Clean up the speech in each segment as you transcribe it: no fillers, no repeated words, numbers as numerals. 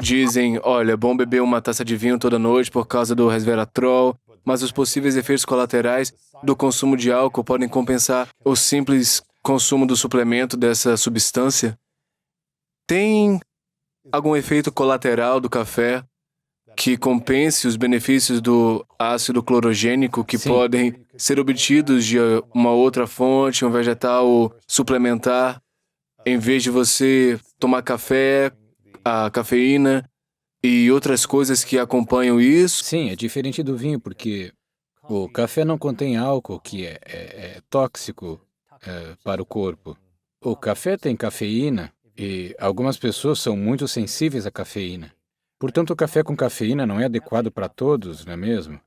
Dizem, olha, é bom beber uma taça de vinho toda noite por causa do resveratrol, mas os possíveis efeitos colaterais do consumo de álcool podem compensar o simples consumo do suplemento dessa substância. Tem algum efeito colateral do café que compense os benefícios do ácido clorogênico que Sim, podem ser obtidos de uma outra fonte, um vegetal suplementar, em vez de você tomar café, a cafeína e outras coisas que acompanham isso? sim, é diferente do vinho, porque o café não contém álcool, que é tóxico para o corpo. O café tem cafeína e algumas pessoas são muito sensíveis à cafeína. Portanto, o café com cafeína não é adequado para todos, não é mesmo?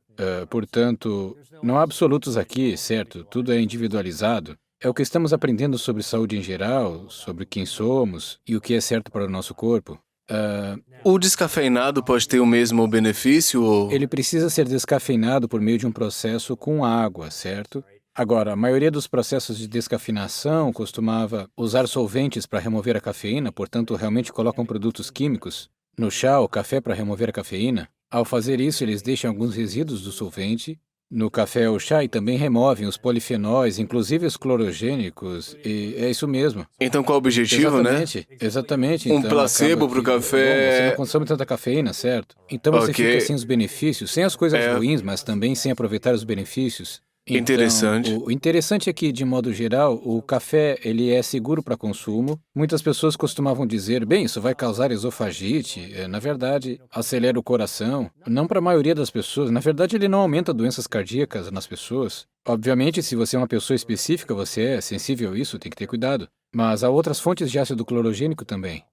Portanto, não há absolutos aqui, certo? Tudo é individualizado. É o que estamos aprendendo sobre saúde em geral, sobre quem somos e o que é certo para o nosso corpo. Ah, O descafeinado pode ter o mesmo benefício ou... Ele precisa ser descafeinado por meio de um processo com água, certo? Agora, a maioria dos processos de descafeinação costumava usar solventes para remover a cafeína, portanto, realmente colocam produtos químicos no chá ou café para remover a cafeína. Ao fazer isso, eles deixam alguns resíduos do solvente no café ou chá e também removem os polifenóis, inclusive os clorogênicos, e é isso mesmo. Então qual o objetivo, né? Exatamente, exatamente. Um Então acaba placebo para o que, bom, você não café... consome tanta cafeína, certo? Então você Ok, fica sem os benefícios, sem as coisas é ruins, mas também sem aproveitar os benefícios. Então, interessante. o interessante é que, de modo geral, o café ele é seguro para consumo. Muitas pessoas costumavam dizer, bem, isso vai causar esofagite. Na verdade, acelera o coração. Não para a maioria das pessoas. Na verdade, ele não aumenta doenças cardíacas nas pessoas. Obviamente, se você é uma pessoa específica, você é sensível a isso, tem que ter cuidado. Mas há outras fontes de ácido clorogênico também.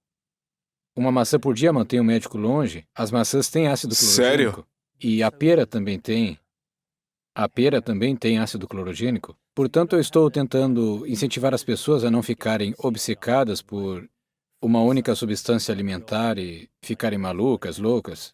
Uma maçã por dia mantém o médico longe. As maçãs têm ácido Sério? clorogênico. E a pera também tem. A pera também tem ácido clorogênico. Portanto, eu estou tentando incentivar as pessoas a não ficarem obcecadas por uma única substância alimentar e ficarem malucas, loucas.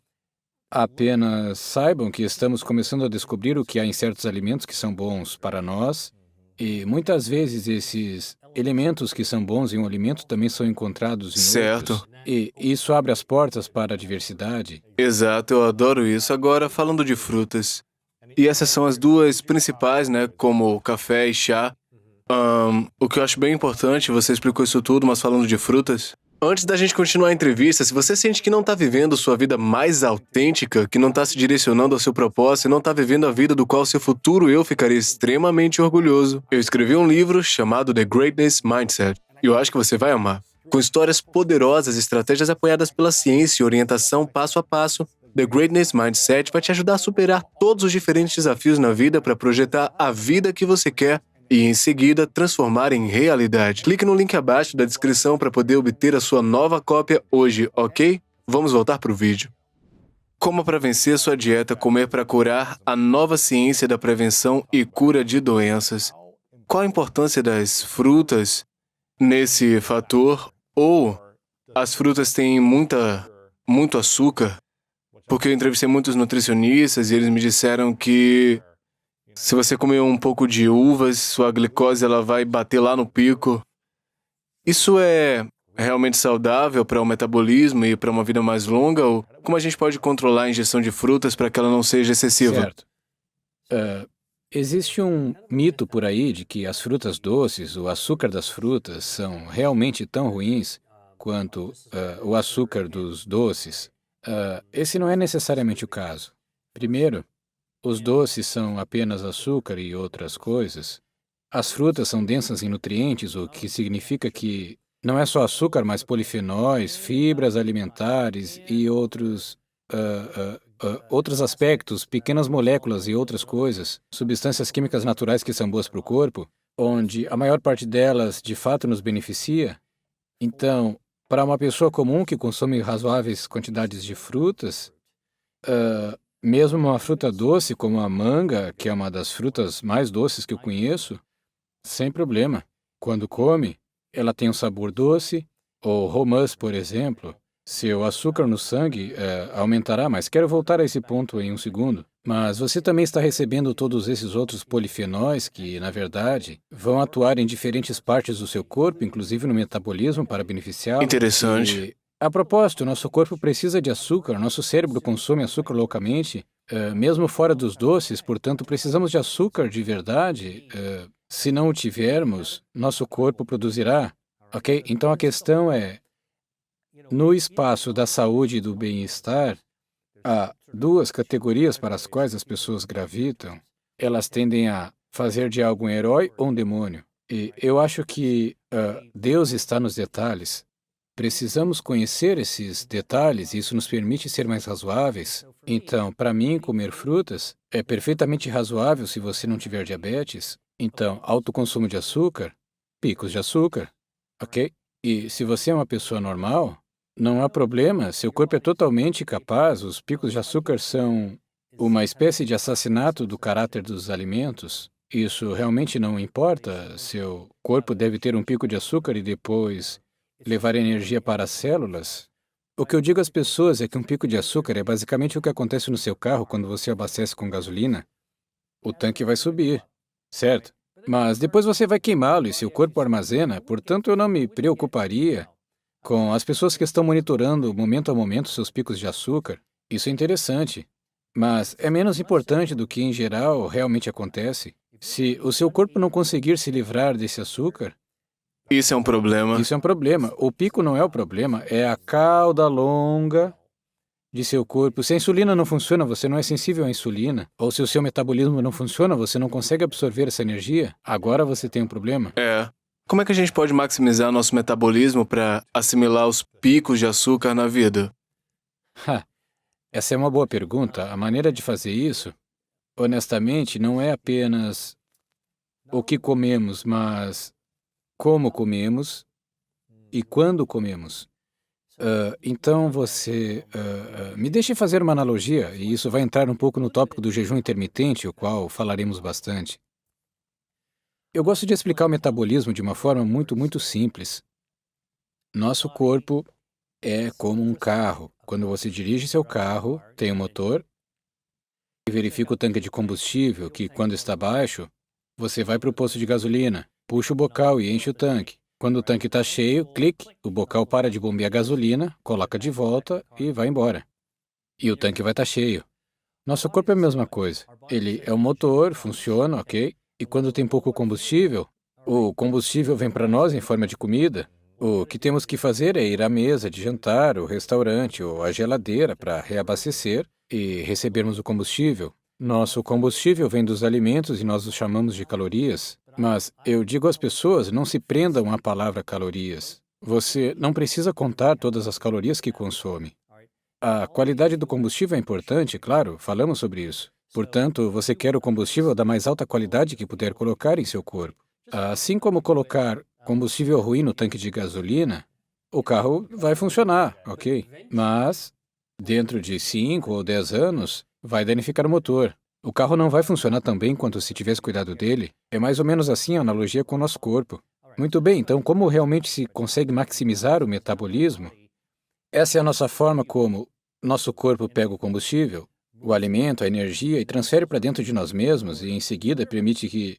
Apenas saibam que estamos começando a descobrir o que há em certos alimentos que são bons para nós, e muitas vezes esses elementos que são bons em um alimento também são encontrados em outros. Certo. E isso abre as portas para a diversidade. Exato, eu adoro isso. Agora, falando de frutas. E essas são as duas principais, né? Como café e chá. O que eu acho bem importante, você explicou isso tudo, mas falando de frutas. Antes da gente continuar a entrevista, se você sente que não está vivendo sua vida mais autêntica, que não está se direcionando ao seu propósito e não está vivendo a vida do qual seu futuro eu ficaria extremamente orgulhoso, eu escrevi um livro chamado The Greatness Mindset. E eu acho que você vai amar. Com histórias poderosas, estratégias apoiadas pela ciência e orientação passo a passo, The Greatness Mindset vai te ajudar a superar todos os diferentes desafios na vida para projetar a vida que você quer e, em seguida, transformar em realidade. Clique no link abaixo da descrição para poder obter a sua nova cópia hoje, ok? Vamos voltar para o vídeo. Como para vencer sua dieta, comer para curar, a nova ciência da prevenção e cura de doenças. Qual a importância das frutas nesse fator? Ou as frutas têm muito açúcar? Porque eu entrevistei muitos nutricionistas e eles me disseram que se você comer um pouco de uvas, sua glicose ela vai bater lá no pico. Isso é realmente saudável para o metabolismo e para uma vida mais longa? Ou como a gente pode controlar a ingestão de frutas para que ela não seja excessiva? Certo. Existe um mito por aí de que as frutas doces, o açúcar das frutas, são realmente tão ruins quanto o açúcar dos doces. Esse não é necessariamente o caso. Primeiro, os doces são apenas açúcar e outras coisas. As frutas são densas em nutrientes, o que significa que não é só açúcar, mas polifenóis, fibras alimentares e outros aspectos, pequenas moléculas e outras coisas, substâncias químicas naturais que são boas para o corpo, onde a maior parte delas de fato nos beneficia. Então, para uma pessoa comum que consome razoáveis quantidades de frutas, mesmo uma fruta doce como a manga, que é uma das frutas mais doces que eu conheço, sem problema. Quando come, ela tem um sabor doce, ou romãs, por exemplo. Seu açúcar no sangue aumentará, mas quero voltar a esse ponto em um segundo. Mas você também está recebendo todos esses outros polifenóis que, na verdade, vão atuar em diferentes partes do seu corpo, inclusive no metabolismo, para beneficiá-lo. Interessante. E A propósito, nosso corpo precisa de açúcar, nosso cérebro consome açúcar loucamente, mesmo fora dos doces, portanto, precisamos de açúcar de verdade. Se não o tivermos, nosso corpo produzirá, ok? Então a questão é, no espaço da saúde e do bem-estar, há duas categorias para as quais as pessoas gravitam. Elas tendem a fazer de algo um herói ou um demônio. E eu acho que Deus está nos detalhes. Precisamos conhecer esses detalhes e isso nos permite ser mais razoáveis. Então, para mim, comer frutas é perfeitamente razoável se você não tiver diabetes. Então, alto consumo de açúcar, picos de açúcar, ok? E se você é uma pessoa normal, não há problema, seu corpo é totalmente capaz, os picos de açúcar são uma espécie de assassinato do caráter dos alimentos. Isso realmente não importa, seu corpo deve ter um pico de açúcar e depois levar energia para as células. O que eu digo às pessoas é que um pico de açúcar é basicamente o que acontece no seu carro quando você abastece com gasolina. O tanque vai subir, certo? Mas depois você vai queimá-lo e seu corpo armazena, portanto eu não me preocuparia com as pessoas que estão monitorando momento a momento seus picos de açúcar. Isso é interessante, mas é menos importante do que em geral realmente acontece. Se o seu corpo não conseguir se livrar desse açúcar, Isso é um problema. isso é um problema. O pico não é o problema, é a cauda longa de seu corpo. Se a insulina não funciona, você não é sensível à insulina. Ou se o seu metabolismo não funciona, você não consegue absorver essa energia. Agora você tem um problema. Como é que a gente pode maximizar nosso metabolismo para assimilar os picos de açúcar na vida? Essa é uma boa pergunta. A maneira de fazer isso, honestamente, não é apenas o que comemos, mas como comemos e quando comemos. Então você... me deixe fazer uma analogia, e isso vai entrar um pouco no tópico do jejum intermitente, o qual falaremos bastante. Eu gosto de explicar o metabolismo de uma forma muito simples. Nosso corpo é como um carro. Quando você dirige seu carro, tem um motor e verifica o tanque de combustível, que quando está baixo, você vai para o posto de gasolina, puxa o bocal e enche o tanque. Quando o tanque está cheio, clique, o bocal para de bombear gasolina, coloca de volta e vai embora. E o tanque vai estar cheio. Nosso corpo é a mesma coisa. Ele é um motor, funciona, ok? E quando tem pouco combustível, o combustível vem para nós em forma de comida. O que temos que fazer é ir à mesa de jantar, o restaurante ou a geladeira para reabastecer e recebermos o combustível. Nosso combustível vem dos alimentos e nós os chamamos de calorias. Mas eu digo às pessoas, não se prendam à palavra calorias. Você não precisa contar todas as calorias que consome. A qualidade do combustível é importante, claro, falamos sobre isso. Portanto, você quer o combustível da mais alta qualidade que puder colocar em seu corpo. Assim como colocar combustível ruim no tanque de gasolina, o carro vai funcionar, ok? Mas, dentro de 5 ou 10 anos, vai danificar o motor. O carro não vai funcionar tão bem quanto se tivesse cuidado dele. É mais ou menos assim a analogia com o nosso corpo. Muito bem, então como realmente se consegue maximizar o metabolismo? Essa é a nossa forma como nosso corpo pega o combustível, o alimento, a energia e transfere para dentro de nós mesmos e em seguida permite que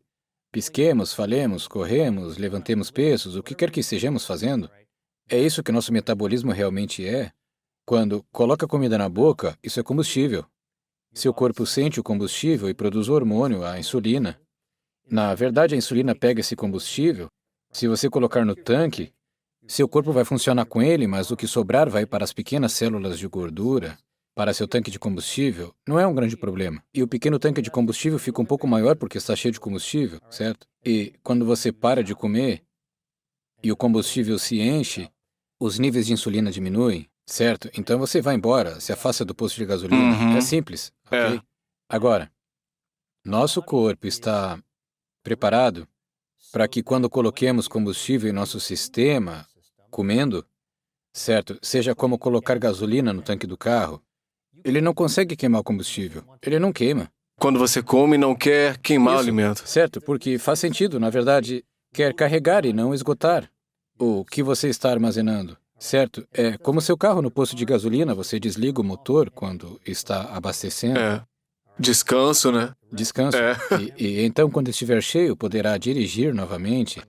pisquemos, falemos, corremos, levantemos pesos, o que quer que estejamos fazendo. É isso que nosso metabolismo realmente é. Quando coloca comida na boca, isso é combustível. Seu corpo sente o combustível e produz o hormônio, a insulina. Na verdade, a insulina pega esse combustível. Se você colocar no tanque, seu corpo vai funcionar com ele, mas o que sobrar vai para as pequenas células de gordura, para seu tanque de combustível. Não é um grande problema. E o pequeno tanque de combustível fica um pouco maior porque está cheio de combustível, certo? E quando você para de comer e o combustível se enche, os níveis de insulina diminuem, certo? Então você vai embora, se afasta do posto de gasolina. É simples, ok? Agora, nosso corpo está preparado para que quando coloquemos combustível em nosso sistema, comendo, certo? Seja como colocar gasolina no tanque do carro, ele não consegue queimar o combustível. Ele não queima. Quando você come, não quer queimar o alimento. Certo, porque faz sentido, na verdade, quer carregar e não esgotar o que você está armazenando. Certo? É como seu carro no posto de gasolina, você desliga o motor quando está abastecendo. Descanso, né? Descanso. E então, quando estiver cheio, poderá dirigir novamente.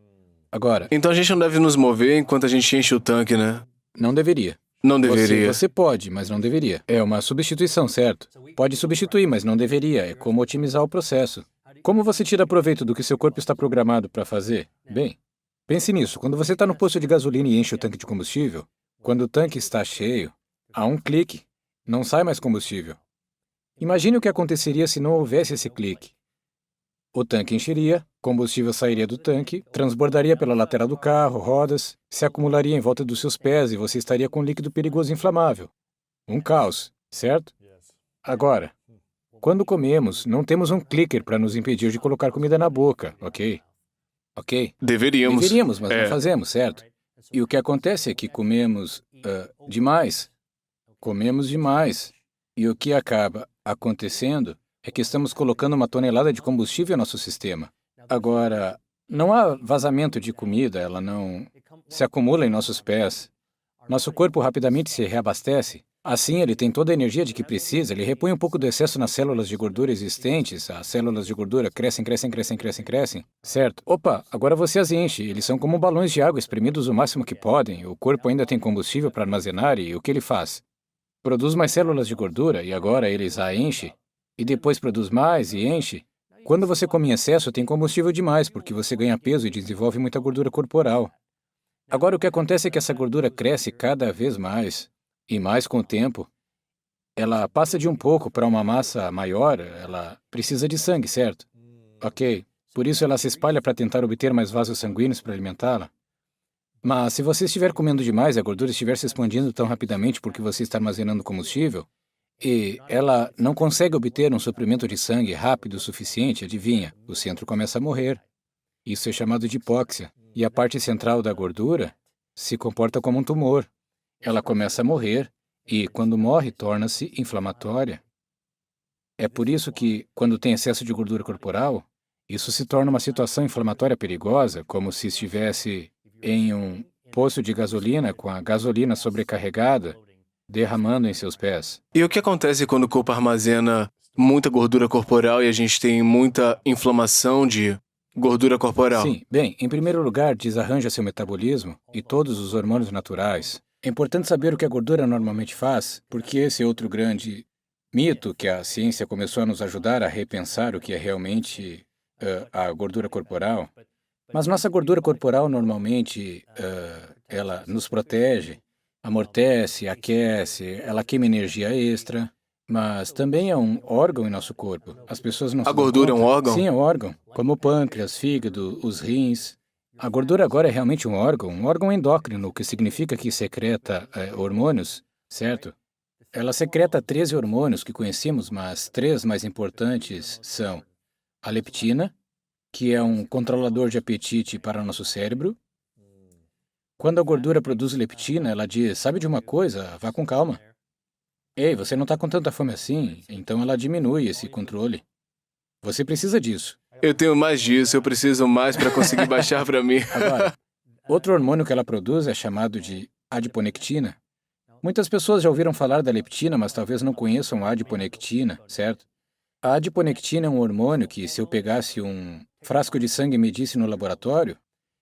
Agora... Então a gente não deve nos mover enquanto a gente enche o tanque, né? Não deveria. Não deveria. Você pode, mas não deveria. É uma substituição, certo? Pode substituir, mas não deveria. É como otimizar o processo. Como você tira proveito do que seu corpo está programado para fazer? Bem, pense nisso. Quando você está no posto de gasolina e enche o tanque de combustível, quando o tanque está cheio, há um clique, não sai mais combustível. Imagine o que aconteceria se não houvesse esse clique. O tanque encheria, combustível sairia do tanque, transbordaria pela lateral do carro, rodas, se acumularia em volta dos seus pés e você estaria com um líquido perigoso inflamável. Um caos, certo? Agora, quando comemos, não temos um clicker para nos impedir de colocar comida na boca, ok? Ok? Deveríamos, mas não fazemos, certo? E o que acontece é que comemos demais. Comemos demais. E o que acaba acontecendo é que estamos colocando uma tonelada de combustível no nosso sistema. Agora, não há vazamento de comida, ela não se acumula em nossos pés. Nosso corpo rapidamente se reabastece. Assim, ele tem toda a energia de que precisa, ele repõe um pouco do excesso nas células de gordura existentes, as células de gordura crescem, crescem, crescem, crescem, crescem, certo? Opa, agora você as enche, eles são como balões de água espremidos o máximo que podem, o corpo ainda tem combustível para armazenar e o que ele faz? Produz mais células de gordura e agora eles a enchem, e depois produz mais e enche. Quando você come em excesso, tem combustível demais, porque você ganha peso e desenvolve muita gordura corporal. Agora, o que acontece é que essa gordura cresce cada vez mais, e mais com o tempo. Ela passa de um pouco para uma massa maior, ela precisa de sangue, certo? Ok. Por isso ela se espalha para tentar obter mais vasos sanguíneos para alimentá-la. Mas se você estiver comendo demais e a gordura estiver se expandindo tão rapidamente porque você está armazenando combustível, e ela não consegue obter um suprimento de sangue rápido o suficiente, adivinha, o centro começa a morrer. Isso é chamado de hipóxia. E a parte central da gordura se comporta como um tumor. Ela começa a morrer e, quando morre, torna-se inflamatória. É por isso que, quando tem excesso de gordura corporal, isso se torna uma situação inflamatória perigosa, como se estivesse em um poço de gasolina com a gasolina sobrecarregada, derramando em seus pés. E o que acontece quando o corpo armazena muita gordura corporal e a gente tem muita inflamação de gordura corporal? Sim, bem, em primeiro lugar, desarranja seu metabolismo e todos os hormônios naturais. É importante saber o que a gordura normalmente faz, porque esse é outro grande mito que a ciência começou a nos ajudar a repensar o que é realmente a gordura corporal. Mas nossa gordura corporal normalmente, ela nos protege, amortece, aquece, ela queima energia extra, mas também é um órgão em nosso corpo. As pessoas não se A dão gordura é um conta. órgão? Sim, é um órgão, como o pâncreas, fígado, os rins. A gordura agora é realmente um órgão endócrino, o que significa que secreta hormônios, certo? Ela secreta 13 hormônios que conhecemos, mas 3 mais importantes são a leptina, que é um controlador de apetite para o nosso cérebro. Quando a gordura produz leptina, ela diz, sabe de uma coisa? Vá com calma. Ei, você não está com tanta fome assim, então ela diminui esse controle. Você precisa disso. Eu tenho mais disso, eu preciso mais para conseguir baixar para mim. Agora, outro hormônio que ela produz é chamado de adiponectina. Muitas pessoas já ouviram falar da leptina, mas talvez não conheçam a adiponectina, certo? A adiponectina é um hormônio que, se eu pegasse um frasco de sangue e medisse no laboratório,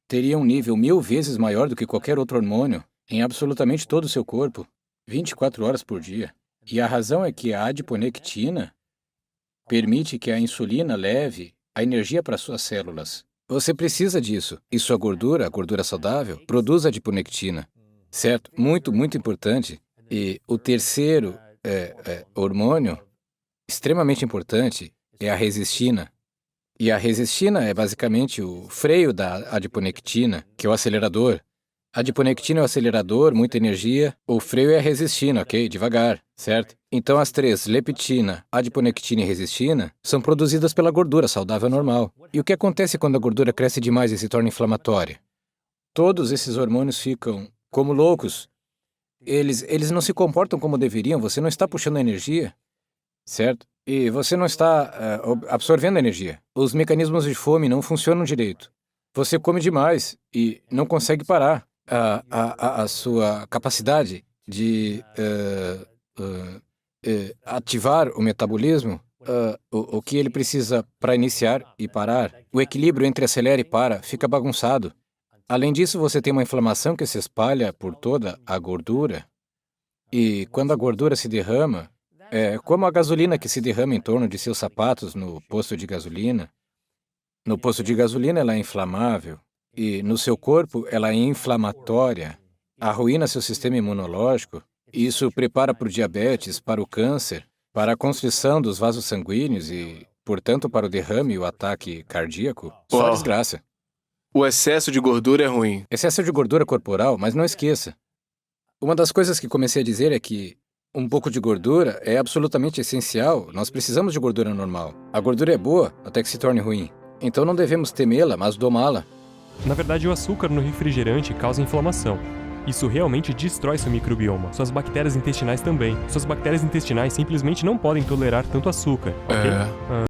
teria um nível 1000 vezes maior do que qualquer outro hormônio em absolutamente todo o seu corpo, 24 horas por dia. E a razão é que a adiponectina permite que a insulina leve a energia para suas células. Você precisa disso. E sua gordura, a gordura saudável, produz adiponectina. Certo? Muito, muito importante. E o terceiro hormônio, extremamente importante, é a resistina. E a resistina é basicamente o freio da adiponectina, que é o acelerador. A adiponectina é o acelerador, muita energia. O freio é a resistina, ok? Devagar, certo? Então as três, leptina, adiponectina e resistina, são produzidas pela gordura saudável normal. E o que acontece quando a gordura cresce demais e se torna inflamatória? Todos esses hormônios ficam como loucos. Eles não se comportam como deveriam, você não está puxando a energia, certo? E você não está absorvendo a energia. Os mecanismos de fome não funcionam direito. Você come demais e não consegue parar. A sua capacidade de ativar o metabolismo, o que ele precisa para iniciar e parar, o equilíbrio entre acelera e para, fica bagunçado. Além disso, você tem uma inflamação que se espalha por toda a gordura. E quando a gordura se derrama, é como a gasolina que se derrama em torno de seus sapatos no posto de gasolina. No posto de gasolina ela é inflamável e no seu corpo ela é inflamatória. Arruína seu sistema imunológico. E isso prepara para o diabetes, para o câncer, para a constrição dos vasos sanguíneos e, portanto, para o derrame e o ataque cardíaco. Só Uau. desgraça. O excesso de gordura é ruim. Excesso de gordura corporal, mas não esqueça. Uma das coisas que comecei a dizer é que um pouco de gordura é absolutamente essencial. Nós precisamos de gordura normal. A gordura é boa até que se torne ruim. Então não devemos temê-la, mas domá-la. Na verdade, o açúcar no refrigerante causa inflamação. Isso realmente destrói seu microbioma, suas bactérias intestinais também. Suas bactérias intestinais simplesmente não podem tolerar tanto açúcar, ok?